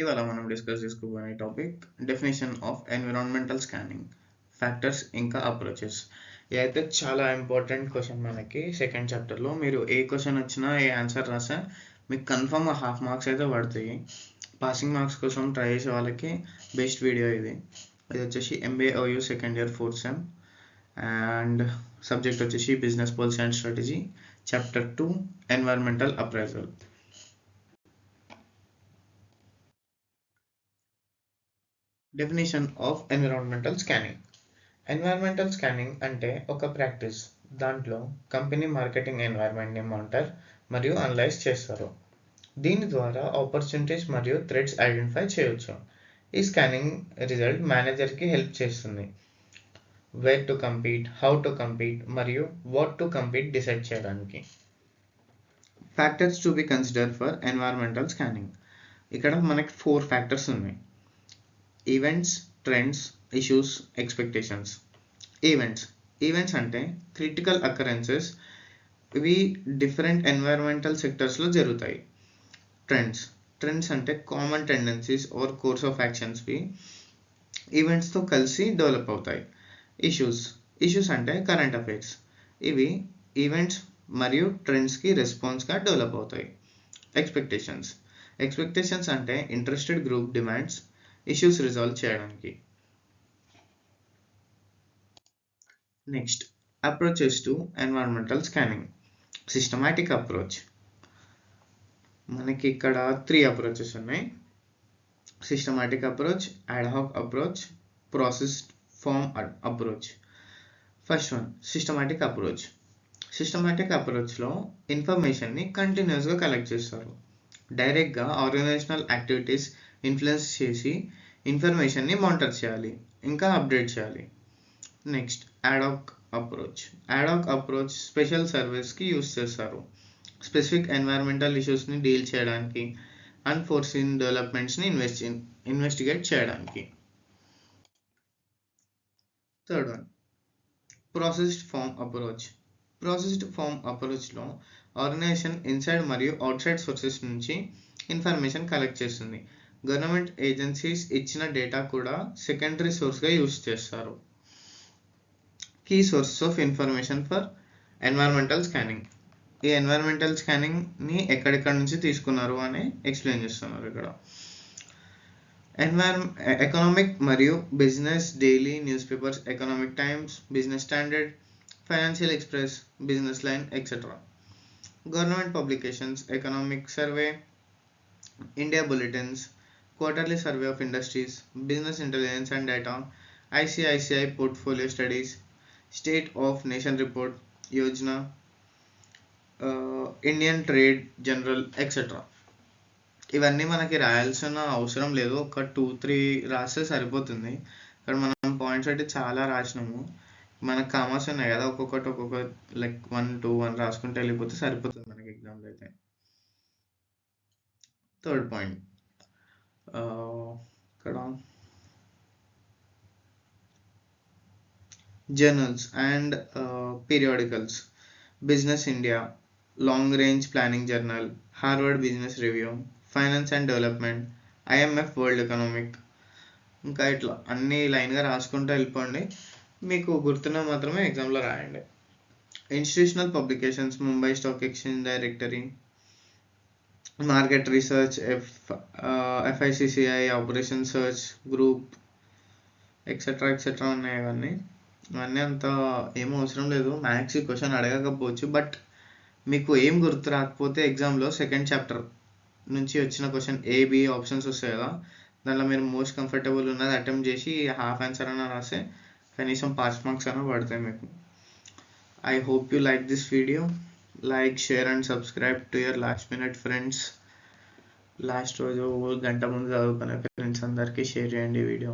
ఇవాళ మనం డిస్కస్ చేసుకోబోయే topic definition of environmental scanning factors ఇంకా అప్రోచెస్. ఇదైతే చాలా ఇంపార్టెంట్ క్వశ్చన్ మనకి సెకండ్ చాప్టర్లో. మీరు ఏ క్వశ్చన్ వచ్చినా ఏ ఆన్సర్ రాసా మీకు కన్ఫర్మ్ హాఫ్ మార్క్స్ అయితే పడతాయి. పాసింగ్ మార్క్స్ కోసం ట్రై చేసే వాళ్ళకి బెస్ట్ వీడియో ఇది. ఇది వచ్చేసి MBA OU second year 4th sem and subject వచ్చేసి business policy and strategy, chapter 2 environmental appraisal. Definition of environmental scanning. Environmental scanning అంటే ఒక ప్రాక్టీస్. దాంట్లో కంపెనీ మార్కెటింగ్ ఎన్వైర్న్మెంట్ని మానిటర్ మరియు అనలైజ్ చేస్తారు. దీని ద్వారా ఆపర్చునిటీస్ మరియు థ్రెట్స్ ఐడెంటిఫై చేయవచ్చు. ఈ స్కానింగ్ రిజల్ట్ మేనేజర్కి హెల్ప్ చేస్తుంది where to compete, how to compete మరియు వాట్ టు కంపీట్ డిసైడ్ చేయడానికి. Factors to be consider for environmental scanning. ఇక్కడ మనకి 4 ఫ్యాక్టర్స్ ఉన్నాయి. Events, trends, issues, expectations. Events అంటే క్రిటికల్ అకరెన్సెస్. ఇవి డిఫరెంట్ ఎన్వైరన్మెంటల్ సెక్టర్స్లో జరుగుతాయి. ట్రెండ్స్ అంటే common tendencies or course of యాక్షన్స్వి ఈవెంట్స్తో కలిసి డెవలప్ అవుతాయి. ఇష్యూస్ అంటే కరెంట్ అఫైర్స్. ఇవి ఈవెంట్స్ మరియు ట్రెండ్స్కి రెస్పాన్స్గా డెవలప్ అవుతాయి. ఎక్స్పెక్టేషన్స్ అంటే interested group demands issues resolve చేయడానికి. Next, approaches to environmental scanning. Systematic approach. మనకి ఇక్కడ 3 అప్రోచెస్ ఉన్నాయి. Systematic approach, ad hoc approach, processed form approach. First one, systematic approach. Systematic అప్రోచ్లో ఇన్ఫర్మేషన్ని కంటిన్యూస్గా కలెక్ట్ చేస్తారు. డైరెక్ట్గా ఆర్గనైజేషనల్ యాక్టివిటీస్ ఇన్ఫ్లుయెన్స్ చేసి ఇన్ఫర్మేషన్ని మానిటర్ చేయాలి, ఇంకా అప్డేట్ చేయాలి. నెక్స్ట్, అడ్హాక్ అప్రోచ్ స్పెషల్ సర్వీస్కి యూస్ చేస్తారు. స్పెసిఫిక్ ఎన్వైరన్మెంటల్ ఇష్యూస్ని డీల్ చేయడానికి, అన్ఫోర్సీన్ డెవలప్మెంట్స్ని ఇన్వెస్టిగేట్ చేయడానికి. థర్డ్ వన్, ప్రాసెస్డ్ ఫార్మ్ అప్రోచ్లో ఆర్గనైజేషన్ ఇన్సైడ్ మరియు అవుట్సైడ్ సోర్సెస్ నుంచి ఇన్ఫర్మేషన్ కలెక్ట్ చేస్తుంది. గవర్నమెంట్ ఏజెన్సీస్ ఇచ్చిన డేటా కూడా సెకండరీ సోర్స్గా యూస్ చేస్తారు. Key sources of information for environmental scanning. ఈ ఎన్వైరన్మెంటల్ స్కానింగ్ని ఎక్కడెక్కడ నుంచి తీసుకున్నారు అని ఎక్స్ప్లెయిన్ చేస్తున్నారు ఇక్కడ. ఎకనామిక్ మరియు business daily newspapers, economic times, business standard, financial express, business line, etcetera. Government publications, economic survey, India bulletins, quarterly survey of industries, business intelligence and data, ICICI portfolio studies, state of nation report, Yojana, Indian trade general, etcetera. ఇవన్నీ మనకి రాయాల్సిన అవసరం లేదు, ఒక 2-3 రాస్తే సరిపోతుంది. ఇక్కడ మనం points అయితే చాలా రాసినాము. మనకు కామర్స్ ఉన్నాయి కదా, ఒక్కొక్క లైక్ 1-2 రాసుకుంటే వెళ్ళిపోతే సరిపోతుంది మనకి ఎగ్జామ్లో అయితే. థర్డ్ పాయింట్, ఇక్కడ journals and periodicals. Business India, long range planning journal, Harvard business review, finance and development, IMF world economic. ఇంకా ఇట్లా అన్ని లైన్గా రాసుకుంటూ వెళ్ళిపోండి. మీకు గుర్తున్న మాత్రమే ఎగ్జామ్లో రాయండి. Institutional publications, Mumbai stock exchange directory, market research, FICCI, operation search group, etcetera ఉన్నాయి. ఇవన్నీ అంత ఏమో అవసరం లేదు. మ్యాథ్స్ క్వశ్చన్ అడగకపోవచ్చు, బట్ మీకు ఏం గుర్తు రాకపోతే ఎగ్జామ్లో సెకండ్ చాప్టర్ నుంచి వచ్చిన క్వశ్చన్ AB ఆప్షన్స్ వస్తాయి కదా, దాంట్లో మీరు మోస్ట్ కంఫర్టబుల్ ఉన్నది అటెంప్ట్ చేసి హాఫ్ ఆన్సర్ అయినా రాస్తే కనీసం పాస్ మార్క్స్ అయినా పడతాయి మీకు. I hope you like this video. Like, share and subscribe to your last minute friends. Last రోజు గంట ముందు చదువుకునే ఫ్రెండ్స్ అందరికీ షేర్ చేయండి వీడియో.